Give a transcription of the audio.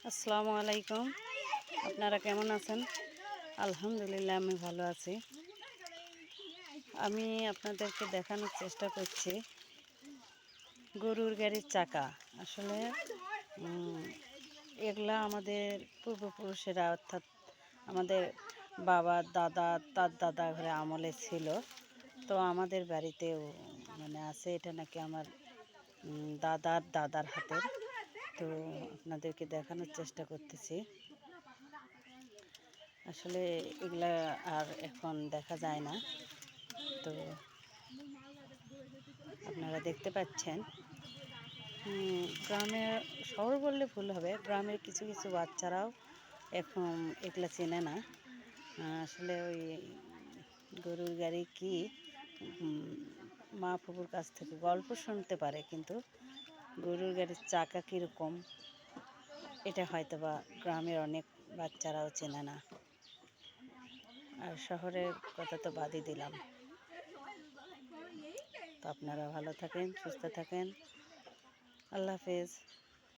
আসসালামু আলাইকুম। আপনারা কেমন আছেন? আলহামদুলিল্লাহ আমি ভালো আছি। আমি আপনাদেরকে দেখানোর চেষ্টা করছি গরুর গাড়ির চাকা। আসলে এগুলা আমাদের পূর্বপুরুষেরা অর্থাৎ আমাদের বাবা দাদা তার দাদা ঘরে আমলে ছিল। তো আমাদের বাড়িতেও আছে। এটা নাকি আমার দাদার দাদার হাতের। তো আপনাদেরকে দেখানোর চেষ্টা করতেছি। আসলে এগুলা আর এখন দেখা যায় না। তো আপনারা দেখতে পাচ্ছেন গ্রামে, শহর বললে ভুল হবে, গ্রামের কিছু কিছু বাচ্চারাও এখন এগুলা চেনে না। আসলে ওই গরুর গাড়ি কি মা ফুপুর কাছ থেকে গল্প শুনতে পারে, কিন্তু গরুর গাড়ির চাকা কীরকম এটা হয়তো বা গ্রামের অনেক বাচ্চারাও চেনে না। আর শহরের কথা তো বাদই দিলাম। তো আপনারা ভালো থাকেন, সুস্থ থাকেন। আল্লাহ হাফেজ।